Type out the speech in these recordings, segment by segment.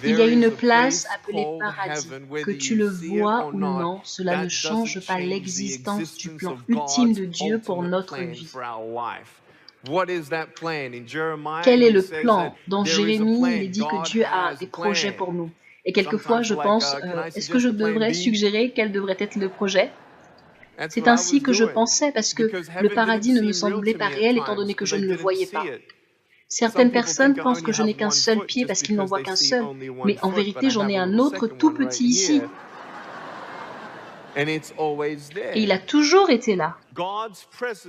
Il y a une place appelée paradis. Que tu le vois ou non, cela ne change pas l'existence du plan ultime de Dieu pour notre vie. Quel est le plan? Dans Jérémie, il est dit que Dieu a des projets pour nous. Et quelquefois, je pense, est-ce que je devrais suggérer quel devrait être le projet? C'est ainsi que je pensais, parce que le paradis ne me semblait pas réel étant donné que je ne le voyais pas. Certaines personnes pensent que je n'ai qu'un seul pied parce qu'ils n'en voient qu'un seul, mais en vérité, j'en ai un autre tout petit ici. Et il a toujours été là.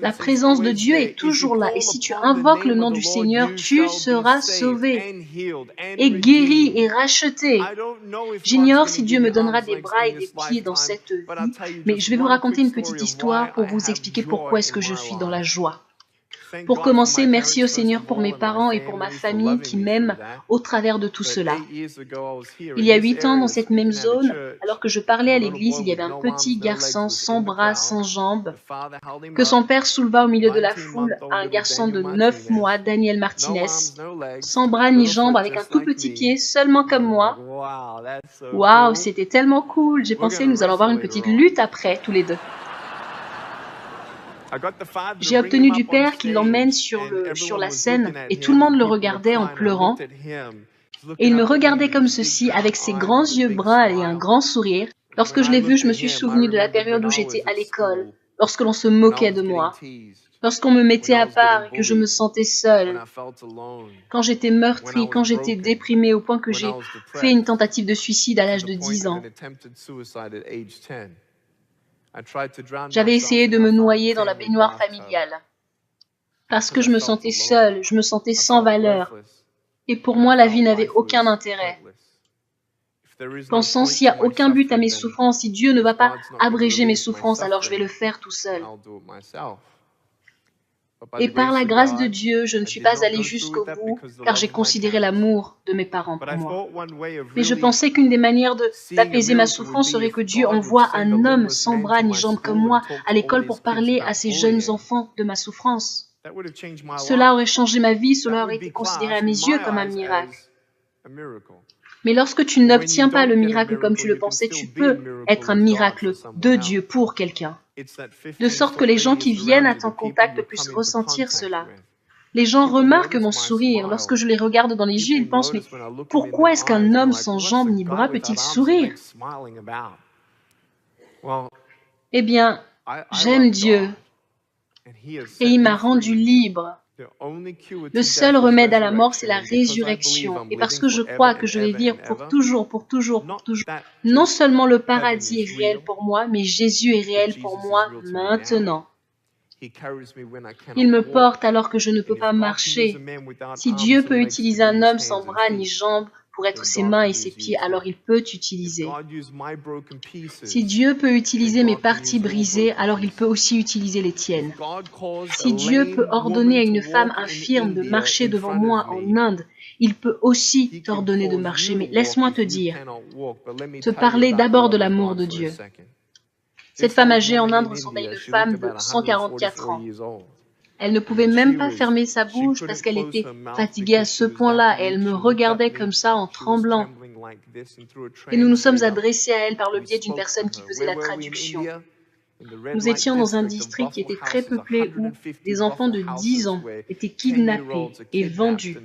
La présence de Dieu est toujours là. Et si tu invoques le nom du Seigneur, tu seras sauvé et guéri et racheté. J'ignore si Dieu me donnera des bras et des pieds dans cette vie, mais je vais vous raconter une petite histoire pour vous expliquer pourquoi est-ce que je suis dans la joie. Pour commencer, merci au Seigneur pour mes parents et pour ma famille qui m'aiment au travers de tout cela. Il y a 8 ans, dans cette même zone, alors que je parlais à l'église, il y avait un petit garçon sans bras, sans jambes, que son père souleva au milieu de la foule, un garçon de 9 mois, Daniel Martinez, sans bras ni jambes, avec un tout petit pied, seulement comme moi. Waouh, c'était tellement cool! J'ai pensé nous allons avoir une petite lutte après, tous les deux. J'ai obtenu du père qu'il l'emmène sur la scène et tout le monde le regardait en pleurant. Et il me regardait comme ceci, avec ses grands yeux bruns et un grand sourire. Lorsque je l'ai vu, je me suis souvenu de la période où j'étais à l'école, lorsque l'on se moquait de moi, lorsqu'on me mettait à part et que je me sentais seule, quand j'étais meurtrie, quand j'étais déprimée au point que j'ai fait une tentative de suicide à l'âge de 10 ans. J'avais essayé de me noyer dans la baignoire familiale, parce que je me sentais seule, je me sentais sans valeur, et pour moi la vie n'avait aucun intérêt. Pensant s'il n'y a aucun but à mes souffrances, si Dieu ne va pas abréger mes souffrances, alors je vais le faire tout seul. Et par la grâce de Dieu, je ne suis pas allée jusqu'au bout, car j'ai considéré l'amour de mes parents pour moi. Mais je pensais qu'une des manières d'apaiser ma souffrance serait que Dieu envoie un homme sans bras ni jambes comme moi à l'école pour parler à ces jeunes enfants de ma souffrance. Cela aurait changé ma vie, cela aurait été considéré à mes yeux comme un miracle. Mais lorsque tu n'obtiens pas le miracle comme tu le pensais, tu peux être un miracle de Dieu pour quelqu'un. De sorte que les gens qui viennent à ton contact puissent ressentir cela. Les gens remarquent mon sourire. Lorsque je les regarde dans les yeux, ils pensent, mais pourquoi est-ce qu'un homme sans jambes ni bras peut-il sourire? Eh bien, j'aime Dieu et il m'a rendu libre. Le seul remède à la mort, c'est la résurrection. Et parce que je crois que je vais vivre pour toujours, pour toujours, pour toujours, non seulement le paradis est réel pour moi, mais Jésus est réel pour moi maintenant. Il me porte alors que je ne peux pas marcher. Si Dieu peut utiliser un homme sans bras ni jambes pour être ses mains et ses pieds, alors il peut t'utiliser. Si Dieu peut utiliser mes parties brisées, alors il peut aussi utiliser les tiennes. Si Dieu peut ordonner à une femme infirme de marcher devant moi en Inde, il peut aussi t'ordonner de marcher. Mais laisse-moi te parler d'abord de l'amour de Dieu. Cette femme âgée en Inde ressemblait à une femme de 144 ans. Elle ne pouvait même pas fermer sa bouche parce qu'elle était fatiguée à ce point-là et elle me regardait comme ça en tremblant. Et nous nous sommes adressés à elle par le biais d'une personne qui faisait la traduction. Nous étions dans un district qui était très peuplé où des enfants de 10 ans étaient kidnappés et vendus,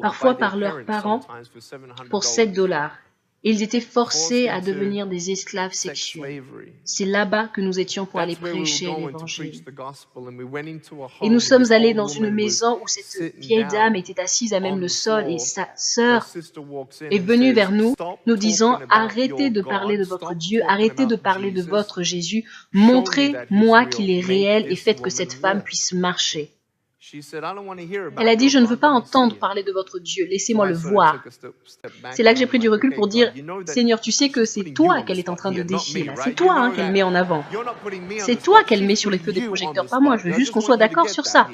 parfois par leurs parents, pour 7 $. Et ils étaient forcés à devenir des esclaves sexuels. C'est là-bas que nous étions pour aller prêcher l'Évangile. Et nous sommes allés dans une maison où cette vieille dame était assise à même le sol et sa sœur est venue vers nous, nous disant « Arrêtez de parler de votre Dieu, arrêtez de parler de votre Jésus, montrez-moi qu'il est réel et faites que cette femme puisse marcher. » Elle a dit, je ne veux pas entendre parler de votre Dieu, laissez-moi le voir. C'est là que j'ai pris du recul pour dire, Seigneur, tu sais que c'est toi qu'elle est en train de défier, là. C'est toi qu'elle met en avant. C'est toi qu'elle met sur les feux des projecteurs, pas moi, je veux juste qu'on soit d'accord sur ça.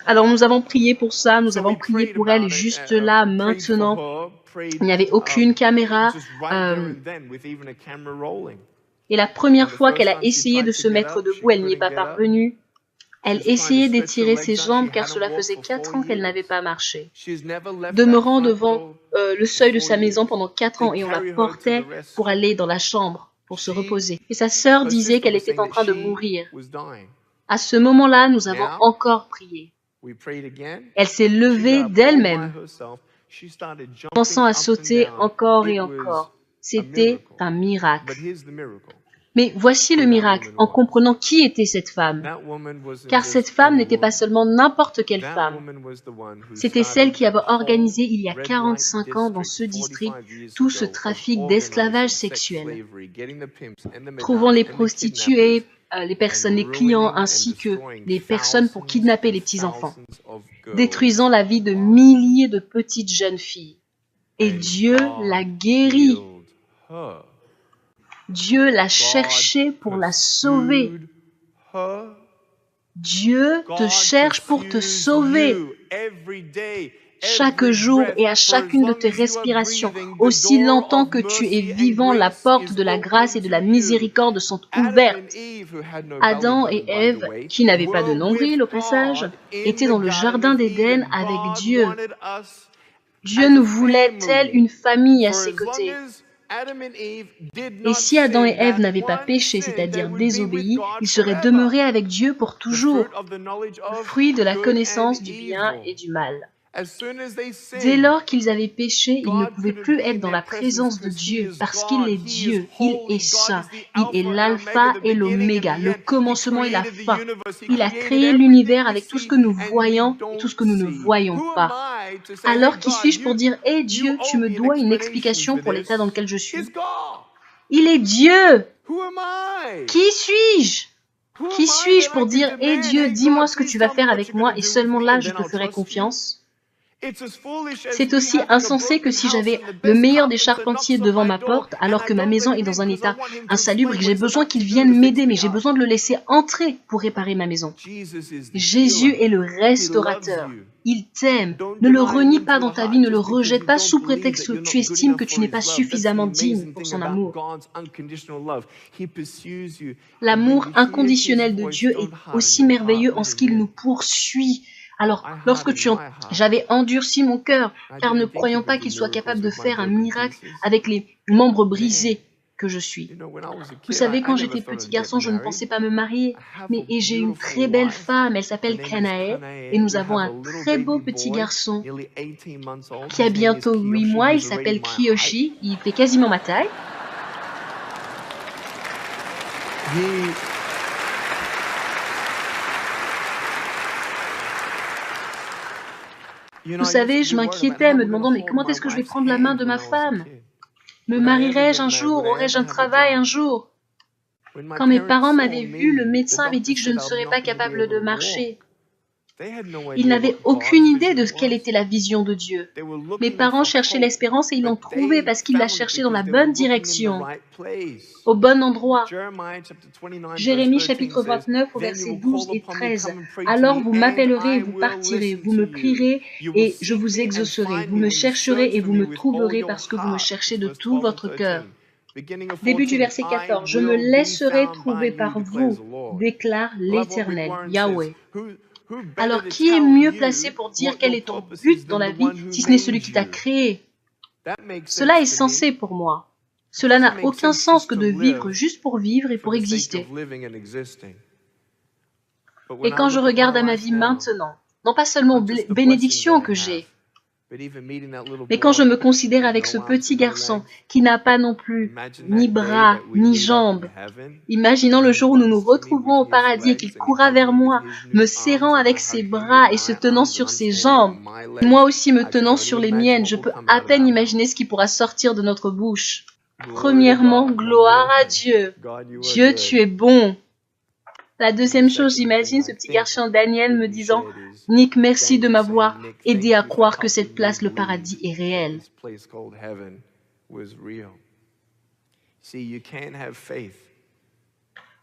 Alors nous avons prié pour ça, nous avons prié pour elle, juste là, maintenant. Il n'y avait aucune caméra. Et la première fois qu'elle a essayé de se mettre debout, elle n'y est pas parvenue. Elle essayait d'étirer ses jambes car cela faisait 4 ans qu'elle n'avait pas marché. Demeurant devant le seuil de sa maison pendant 4 ans et on la portait pour aller dans la chambre pour se reposer. Et sa sœur disait qu'elle était en train de mourir. À ce moment-là, nous avons encore prié. Elle s'est levée d'elle-même, commençant à sauter encore et encore. C'était un miracle. Mais voici le miracle, en comprenant qui était cette femme. Car cette femme n'était pas seulement n'importe quelle femme. C'était celle qui avait organisé il y a 45 ans dans ce district tout ce trafic d'esclavage sexuel. Trouvant les prostituées, les personnes, les clients, ainsi que les personnes pour kidnapper les petits-enfants. Détruisant la vie de milliers de petites jeunes filles. Et Dieu l'a guérie. Dieu l'a cherchée pour la sauver. Dieu te cherche pour te sauver. Chaque jour et à chacune de tes respirations, aussi longtemps que tu es vivant, la porte de la grâce et de la miséricorde sont ouvertes. Adam et Ève, qui n'avaient pas de nombril au passage, étaient dans le jardin d'Éden avec Dieu. Dieu nous voulait telle une famille à ses côtés. Et si Adam et Ève n'avaient pas péché, c'est-à-dire désobéi, ils seraient demeurés avec Dieu pour toujours, le fruit de la connaissance du bien et du mal. Dès lors qu'ils avaient péché, ils ne pouvaient plus être dans la présence de Dieu, parce qu'il est Dieu, il est saint, il est l'alpha et l'oméga, le commencement et la fin. Il a créé l'univers avec tout ce que nous voyons et tout ce que nous ne voyons pas. Alors qui suis-je pour dire « Hé Dieu, tu me dois une explication pour l'état dans lequel je suis ?» Il est Dieu. Qui suis-je? Qui suis-je pour dire « Hé Dieu, dis-moi ce que tu vas faire avec moi et seulement là je te ferai confiance ?» C'est aussi insensé que si j'avais le meilleur des charpentiers devant ma porte, alors que ma maison est dans un état insalubre et que j'ai besoin qu'il vienne m'aider, mais j'ai besoin de le laisser entrer pour réparer ma maison. Jésus est le restaurateur. Il t'aime. Ne le renie pas dans ta vie, ne le rejette pas sous prétexte que tu estimes que tu n'es pas suffisamment digne pour son amour. L'amour inconditionnel de Dieu est aussi merveilleux en ce qu'il nous poursuit. Alors, lorsque j'avais endurci mon cœur, car ne croyant pas qu'il soit capable de faire un miracle avec les membres brisés que je suis. Vous savez, quand j'étais petit garçon, je ne pensais pas me marier, et j'ai une très belle femme, elle s'appelle Kanae, et nous avons un très beau petit garçon qui a bientôt 8 mois, il s'appelle Kiyoshi, il fait quasiment ma taille. Vous savez, je m'inquiétais, me demandant, mais comment est-ce que je vais prendre la main de ma femme? Me marierai-je un jour? Aurai-je un travail un jour? Quand mes parents m'avaient vu, le médecin avait dit que je ne serais pas capable de marcher. Ils n'avaient aucune idée de quelle était la vision de Dieu. Mes parents cherchaient l'espérance et ils l'ont trouvée parce qu'ils la cherchaient dans la bonne direction, au bon endroit. Jérémie chapitre 29 au verset 12 et 13. Alors vous m'appellerez et vous partirez, vous me prierez et je vous exaucerai. Vous me chercherez et vous me trouverez parce que vous me cherchez de tout votre cœur. Début du verset 14. Je me laisserai trouver par vous, déclare l'Éternel, Yahweh. Alors, qui est mieux placé pour dire quel est ton but dans la vie si ce n'est celui qui t'a créé? Cela est sensé pour moi. Cela n'a aucun sens que de vivre juste pour vivre et pour exister. Et quand je regarde à ma vie maintenant, non pas seulement aux bénédictions que j'ai, mais quand je me considère avec ce petit garçon qui n'a pas non plus ni bras ni jambes, imaginant le jour où nous nous retrouverons au paradis et qu'il courra vers moi, me serrant avec ses bras et se tenant sur ses jambes, moi aussi me tenant sur les miennes, je peux à peine imaginer ce qui pourra sortir de notre bouche. Premièrement, gloire à Dieu. Dieu, tu es bon. La deuxième chose, j'imagine ce petit garçon Daniel me disant « Nick, merci de m'avoir aidé à croire que cette place, le paradis, est réelle. »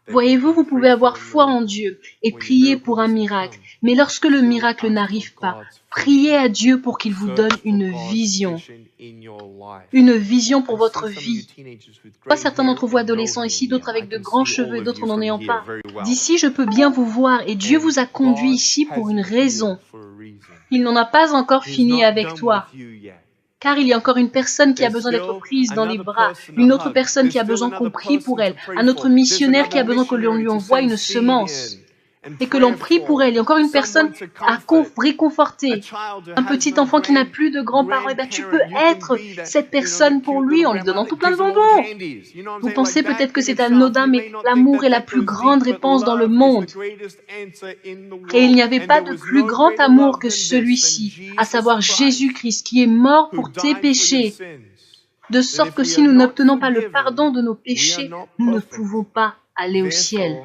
Voyez-vous, vous pouvez avoir foi en Dieu et prier pour un miracle. Mais lorsque le miracle n'arrive pas, priez à Dieu pour qu'il vous donne une vision pour votre vie. Pas certains d'entre vous adolescents ici, d'autres avec de grands cheveux, d'autres n'en ayant pas. D'ici, je peux bien vous voir et Dieu vous a conduit ici pour une raison. Il n'en a pas encore fini avec toi. Car il y a encore une personne qui a besoin d'être prise dans les bras, une autre personne qui a besoin qu'on prie pour elle, un autre missionnaire qui a besoin que l'on lui envoie une semence et que l'on prie pour elle. Il y a encore une personne à réconforter, un petit enfant qui n'a plus de grands-parents. Et bien, tu peux être cette personne pour lui en lui donnant tout plein de bonbons. Vous pensez peut-être que c'est anodin, mais l'amour est la plus grande réponse dans le monde. Et il n'y avait pas de plus grand amour que celui-ci, à savoir Jésus-Christ, qui est mort pour tes péchés. De sorte que si nous n'obtenons pas le pardon de nos péchés, nous ne pouvons pas aller au ciel.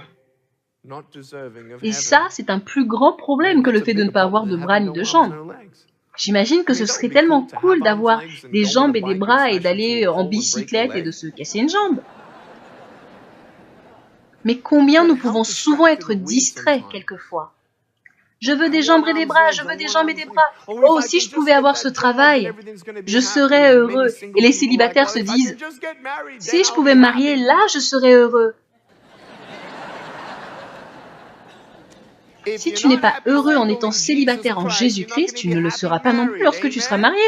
Et ça, c'est un plus grand problème que le fait de ne pas avoir de bras ni de jambes. J'imagine que ce serait tellement cool d'avoir des jambes et des bras et d'aller en bicyclette et de se casser une jambe. Mais combien nous pouvons souvent être distraits quelquefois. Je veux des jambes et des bras, je veux des jambes et des bras. Oh, si je pouvais avoir ce travail, je serais heureux. Et les célibataires se disent, si je pouvais me marier, là, je serais heureux. Si tu n'es pas heureux en étant célibataire en Jésus-Christ, tu ne le seras pas non plus lorsque tu seras marié.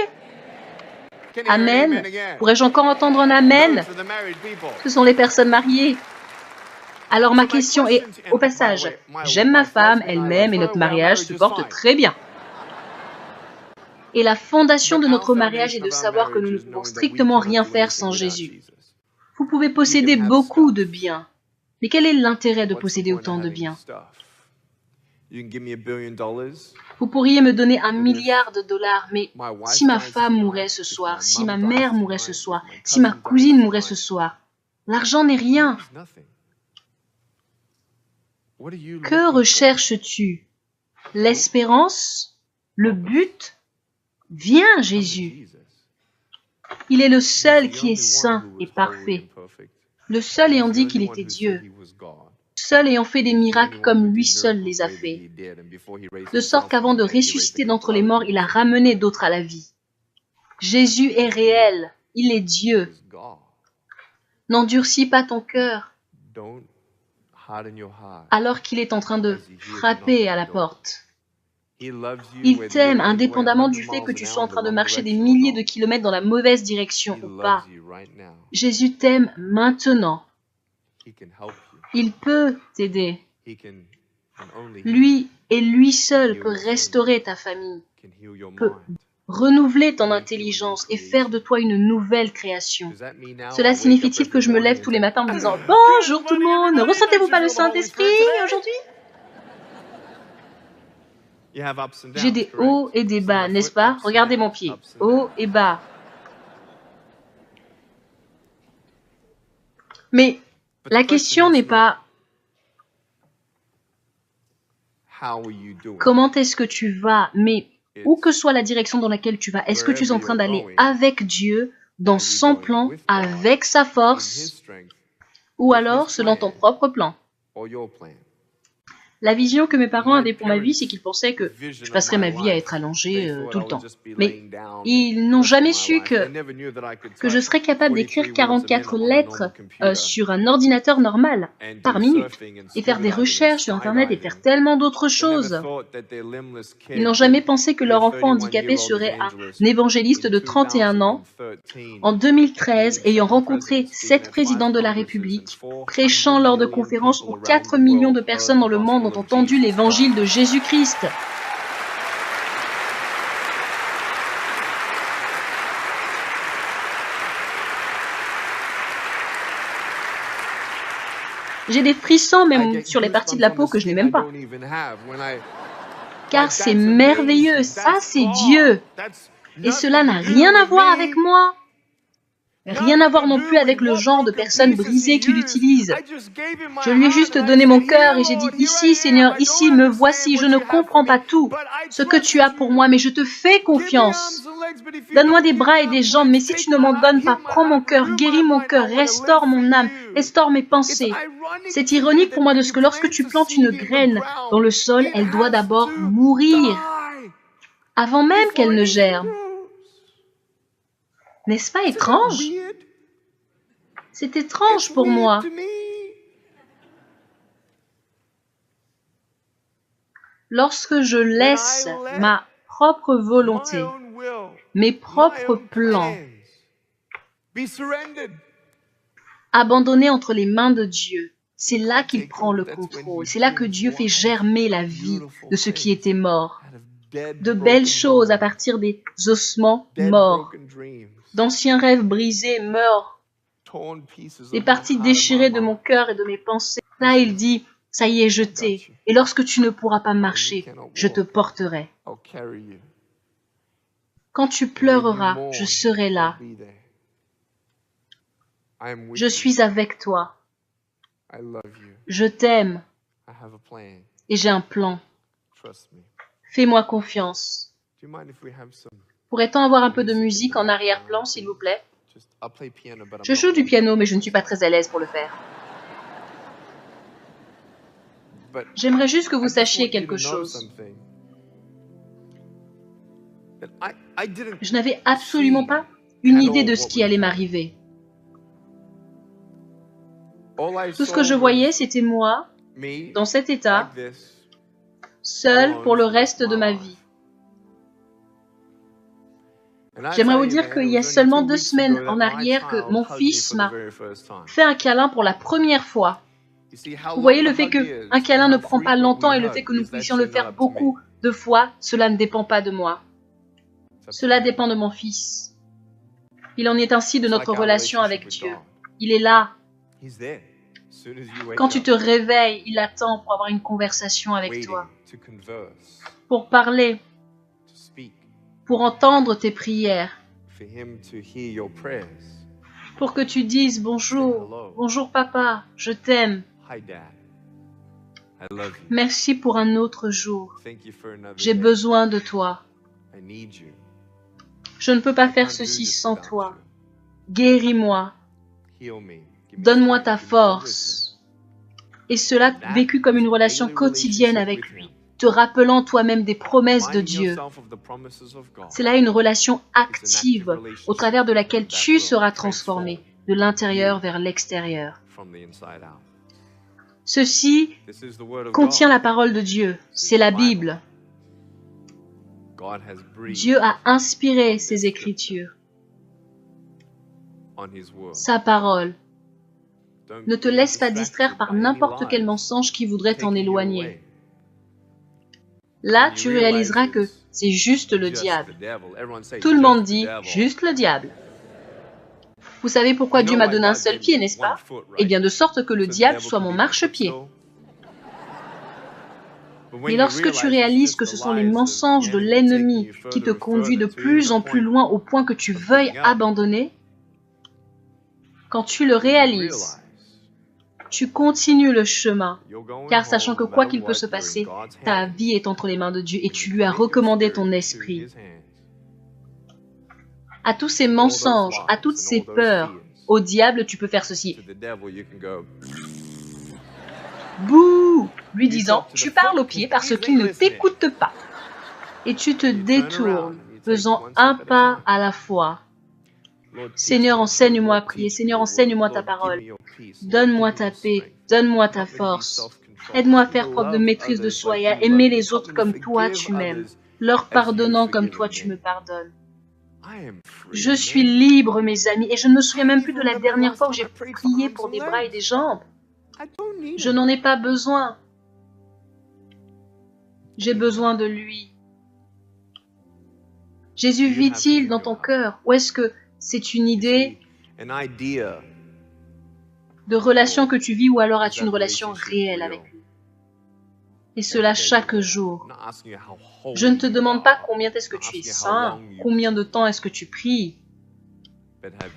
Amen. Pourrais-je encore entendre un amen? Ce sont les personnes mariées. Alors ma question est, au passage, j'aime ma femme, elle m'aime et notre mariage se porte très bien. Et la fondation de notre mariage est de savoir que nous ne pouvons strictement rien faire sans Jésus. Vous pouvez posséder beaucoup de biens, mais quel est l'intérêt de posséder autant de biens? Vous pourriez me donner $1 milliard, mais si ma femme mourait ce soir, si ma mère mourait ce soir, si ma cousine mourait ce soir, l'argent n'est rien. Que recherches-tu? L'espérance? Le but? Viens, Jésus. Il est le seul qui est saint et parfait. Le seul ayant dit qu'il était Dieu. Seul ayant fait des miracles comme lui seul les a fait. De sorte qu'avant de ressusciter d'entre les morts, il a ramené d'autres à la vie. Jésus est réel. Il est Dieu. N'endurcis pas ton cœur. Alors qu'il est en train de frapper à la porte. Il t'aime indépendamment du fait que tu sois en train de marcher des milliers de kilomètres dans la mauvaise direction ou pas. Jésus t'aime maintenant. Il peut t'aider. Lui et lui seul peut restaurer ta famille, peut renouveler ton intelligence et faire de toi une nouvelle création. Cela signifie-t-il que je me lève tous les matins en me disant « Bonjour tout le monde, ne ressentez-vous pas le Saint-Esprit aujourd'hui ?» J'ai des hauts et des bas, n'est-ce pas? Regardez mon pied, haut et bas. Mais la question n'est pas comment est-ce que tu vas, mais où que soit la direction dans laquelle tu vas, est-ce que tu es en train d'aller avec Dieu, dans son plan, avec sa force, ou alors selon ton propre plan? La vision que mes parents avaient pour ma vie, c'est qu'ils pensaient que je passerais ma vie à être allongé tout le temps. Mais ils n'ont jamais su que je serais capable d'écrire 44 lettres sur un ordinateur normal, par minute, et faire des recherches sur Internet et faire tellement d'autres choses. Ils n'ont jamais pensé que leur enfant handicapé serait un évangéliste de 31 ans, en 2013, ayant rencontré 7 présidents de la République, prêchant lors de conférences où 4 millions de personnes dans le monde ont entendu l'évangile de Jésus-Christ. J'ai des frissons même sur les parties de la peau que je n'ai même pas. Car c'est merveilleux, ça c'est Dieu. Et cela n'a rien à voir avec moi. Rien à voir non plus avec le genre de personnes brisées qu'il utilise. Je lui ai juste donné mon cœur et j'ai dit, ici Seigneur, ici me voici, je ne comprends pas tout ce que tu as pour moi, mais je te fais confiance. Donne-moi des bras et des jambes, mais si tu ne m'en donnes pas, prends mon cœur, guéris mon cœur, restaure mon âme, restaure mes pensées. C'est ironique pour moi de ce que lorsque tu plantes une graine dans le sol, elle doit d'abord mourir, avant même qu'elle ne germe. N'est-ce pas étrange? C'est étrange pour moi. Lorsque je laisse ma propre volonté, mes propres plans, abandonnés entre les mains de Dieu, c'est là qu'il prend le contrôle. C'est là que Dieu fait germer la vie de ce qui était mort. De belles choses à partir des ossements morts. D'anciens rêves brisés meurent. Des parties déchirées de mon cœur et de mes pensées. Là, il dit, ça y est, je t'ai. Et lorsque tu ne pourras pas marcher, je te porterai. Quand tu pleureras, je serai là. Je suis avec toi. Je t'aime. Et j'ai un plan. Fais-moi confiance. Pourrait-on avoir un peu de musique en arrière-plan, s'il vous plaît? Je joue du piano, mais je ne suis pas très à l'aise pour le faire. J'aimerais juste que vous sachiez quelque chose. Je n'avais absolument pas une idée de ce qui allait m'arriver. Tout ce que je voyais, c'était moi, dans cet état, seul pour le reste de ma vie. J'aimerais vous dire qu'il y a seulement 2 semaines en arrière que mon fils m'a fait un câlin pour la première fois. Vous voyez, le fait qu'un câlin ne prend pas longtemps et le fait que nous puissions le faire beaucoup de fois, cela ne dépend pas de moi. Cela dépend de mon fils. Il en est ainsi de notre relation avec Dieu. Il est là. Quand tu te réveilles, il attend pour avoir une conversation avec toi, pour parler, pour entendre tes prières, pour que tu dises bonjour, bonjour papa, je t'aime. Merci pour un autre jour. J'ai besoin de toi. Je ne peux pas faire ceci sans toi. Guéris-moi. Donne-moi ta force. Et cela vécu comme une relation quotidienne avec lui, te rappelant toi-même des promesses de Dieu. C'est là une relation active au travers de laquelle tu seras transformé de l'intérieur vers l'extérieur. Ceci contient la parole de Dieu, c'est la Bible. Dieu a inspiré ces Écritures, sa parole. Ne te laisse pas distraire par n'importe quel mensonge qui voudrait t'en éloigner. Là, tu réaliseras que c'est juste le diable. Tout le monde dit « juste le diable ». Vous savez pourquoi Dieu m'a donné un seul pied, n'est-ce pas? Eh bien, de sorte que le diable soit mon marchepied. Et lorsque tu réalises que ce sont les mensonges de l'ennemi qui te conduisent de plus en plus loin au point que tu veuilles abandonner, quand tu le réalises, tu continues le chemin, car sachant que quoi qu'il peut se passer, ta vie est entre les mains de Dieu et tu lui as recommandé ton esprit. À tous ces mensonges, à toutes ces peurs, au diable, tu peux faire ceci. Bouh! Lui disant, tu parles au pied parce qu'il ne t'écoute pas. Et tu te détournes, faisant un pas à la fois. Seigneur, enseigne-moi à prier. Seigneur, enseigne-moi ta parole. Donne-moi ta paix. Donne-moi ta force. Aide-moi à faire preuve de maîtrise de soi et à aimer les autres comme toi tu m'aimes, leur pardonnant comme toi tu me pardonnes. Je suis libre, mes amis, et je ne me souviens même plus de la dernière fois où j'ai prié pour des bras et des jambes. Je n'en ai pas besoin. J'ai besoin de lui. Jésus vit-il dans ton cœur? Ou est-ce que c'est une idée de relation que tu vis ou alors as-tu une relation réelle avec lui? Et cela chaque jour. Je ne te demande pas combien est-ce que tu es saint, combien de temps est-ce que tu pries,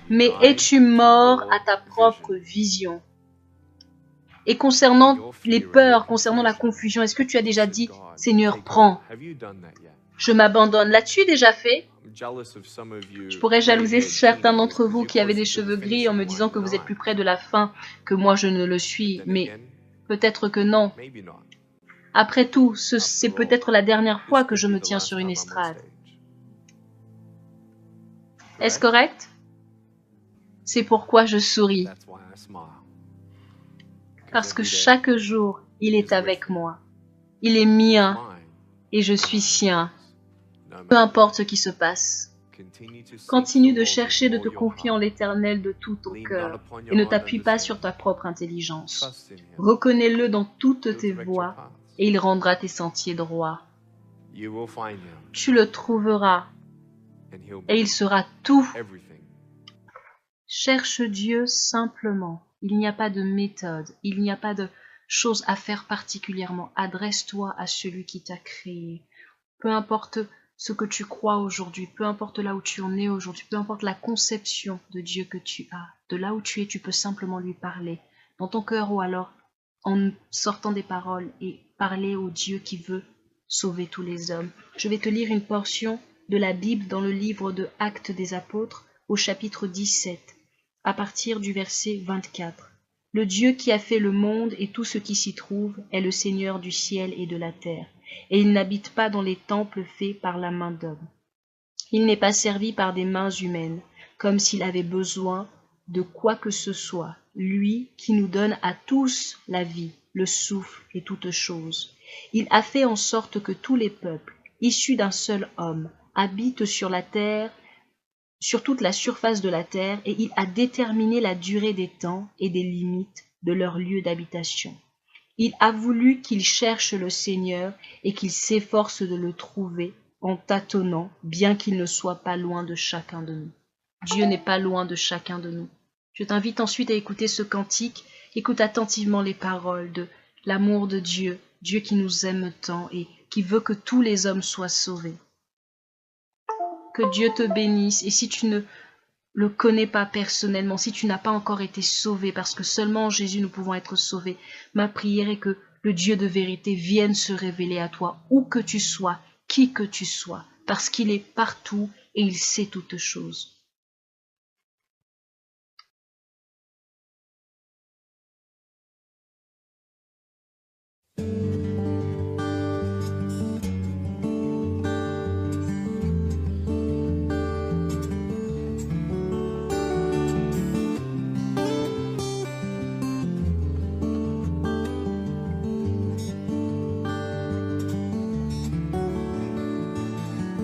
mais es-tu mort à ta propre vision? Et concernant les peurs, concernant la confusion, est-ce que tu as déjà dit, Seigneur, prends, je m'abandonne? L'as-tu déjà fait? Je pourrais jalouser certains d'entre vous qui avaient des cheveux gris en me disant que vous êtes plus près de la fin que moi je ne le suis, mais peut-être que non. Après tout, c'est peut-être la dernière fois que je me tiens sur une estrade. Est-ce correct? C'est pourquoi je souris. Parce que chaque jour, il est avec moi. Il est mien et je suis sien. Peu importe ce qui se passe. Continue de chercher de te confier en l'Éternel de tout ton cœur et ne t'appuie pas sur ta propre intelligence. Reconnais-le dans toutes tes voies et il rendra tes sentiers droits. Tu le trouveras et il sera tout. Cherche Dieu simplement. Il n'y a pas de méthode, il n'y a pas de chose à faire particulièrement. Adresse-toi à celui qui t'a créé. Peu importe ce que tu crois aujourd'hui, peu importe là où tu en es aujourd'hui, peu importe la conception de Dieu que tu as, de là où tu es, tu peux simplement lui parler, dans ton cœur ou alors en sortant des paroles et parler au Dieu qui veut sauver tous les hommes. Je vais te lire une portion de la Bible dans le livre de Actes des Apôtres au chapitre 17, à partir du verset 24. Le Dieu qui a fait le monde et tout ce qui s'y trouve est le Seigneur du ciel et de la terre, et il n'habite pas dans les temples faits par la main d'homme. Il n'est pas servi par des mains humaines, comme s'il avait besoin de quoi que ce soit, lui qui nous donne à tous la vie, le souffle et toutes choses. Il a fait en sorte que tous les peuples, issus d'un seul homme, habitent sur la terre, sur toute la surface de la terre, et il a déterminé la durée des temps et des limites de leur lieu d'habitation. Il a voulu qu'ils cherchent le Seigneur et qu'ils s'efforcent de le trouver en tâtonnant, bien qu'il ne soit pas loin de chacun de nous. Dieu n'est pas loin de chacun de nous. Je t'invite ensuite à écouter ce cantique. Écoute attentivement les paroles de l'amour de Dieu, Dieu qui nous aime tant et qui veut que tous les hommes soient sauvés. Que Dieu te bénisse, et si tu ne le connais pas personnellement, si tu n'as pas encore été sauvé, parce que seulement en Jésus nous pouvons être sauvés, ma prière est que le Dieu de vérité vienne se révéler à toi, où que tu sois, qui que tu sois, parce qu'il est partout et il sait toutes choses.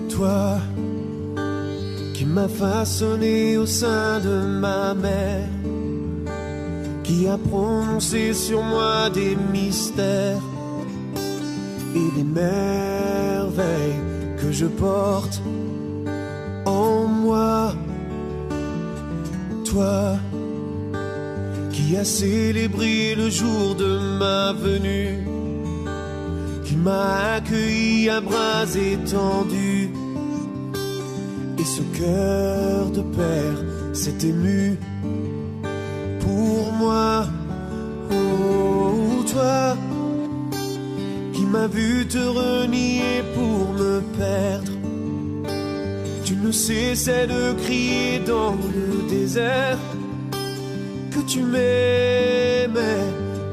Toi qui m'as façonné au sein de ma mère, qui a prononcé sur moi des mystères et des merveilles que je porte en moi. Toi qui as célébré le jour de ma venue, qui m'a accueilli à bras étendus, et ce cœur de père s'est ému pour moi. Oh, toi qui m'as vu te renier pour me perdre, tu ne cessais de crier dans le désert que tu m'aimais,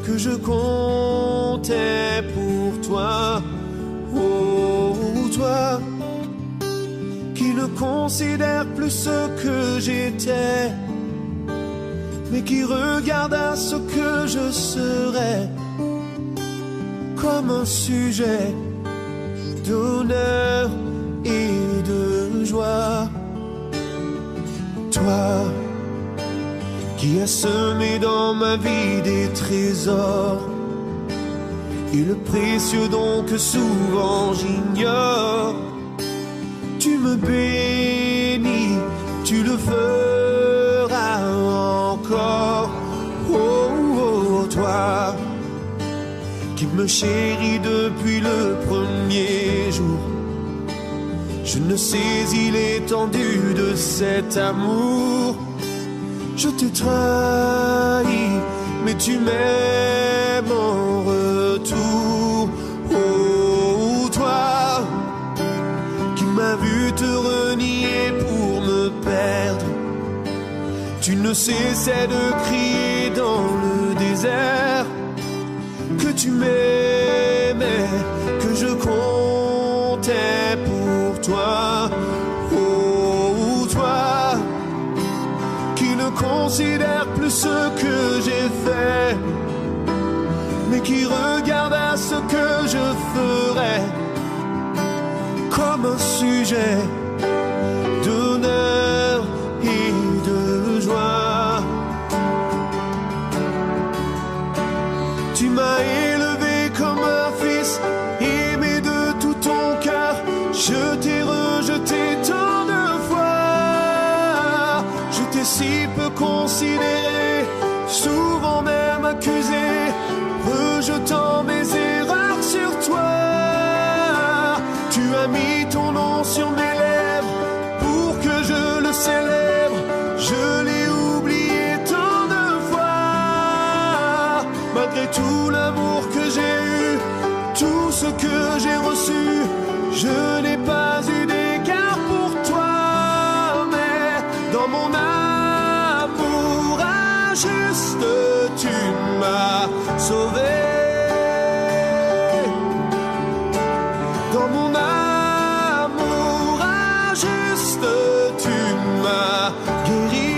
que je comptais pour toi. Oh, toi qui ne considère plus ce que j'étais, mais qui regarde à ce que je serai comme un sujet d'honneur et de joie. Toi qui as semé dans ma vie des trésors et le précieux don que souvent j'ignore, tu me bénis, tu le feras encore. Oh, oh, toi qui me chéris depuis le premier jour, je ne saisis l'étendue de cet amour. Je t'ai trahi, mais tu m'aimes m'aimes en retour. Oh, toi qui m'as vu te renier pour me perdre, tu ne cessais de crier dans le désert que tu m'aimais, que je comptais pour toi. Oh, toi qui ne considère plus ce que j'ai fait, mais qui regarde à ce que je ferai comme un sujet d'honneur et de joie. Tu m'as élevé comme un fils, aimé de tout ton cœur. Je t'ai rejeté tant de fois, je t'ai si peu considéré, souvent même accusé, rejetant mes erreurs sur toi. Tu as mis ton nom sur mes lèvres pour que je le célèbre. Je l'ai oublié tant de fois. Malgré tout l'amour que j'ai eu, tout ce que j'ai reçu, je n'ai pas eu d'égard pour toi. Mais dans mon amour injuste, tu m'as sauvé. Dans mon amour injuste, tu m'as guéri.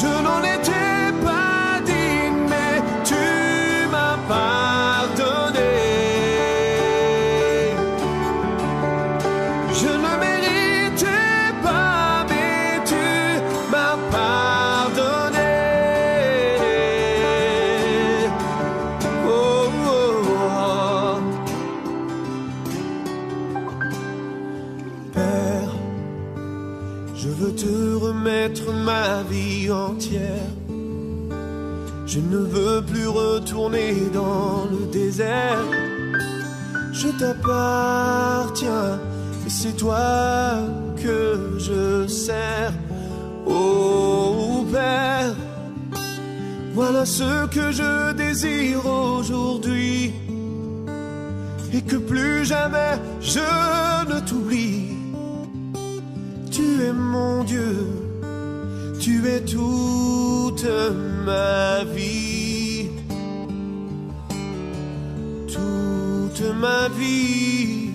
Je n'en étais pas digne, mais tu m'as pardonné. Je ne méritais pas, mais tu m'as pardonné. Oh, oh, oh. Père, je veux te remettre ma vie entière. Je ne veux plus retourner dans le désert. Je t'appartiens et c'est toi que je sers. Oh Père, voilà ce que je désire aujourd'hui, et que plus jamais je ne t'oublie. Tu es mon Dieu, tu es toute ma vie, toute ma vie.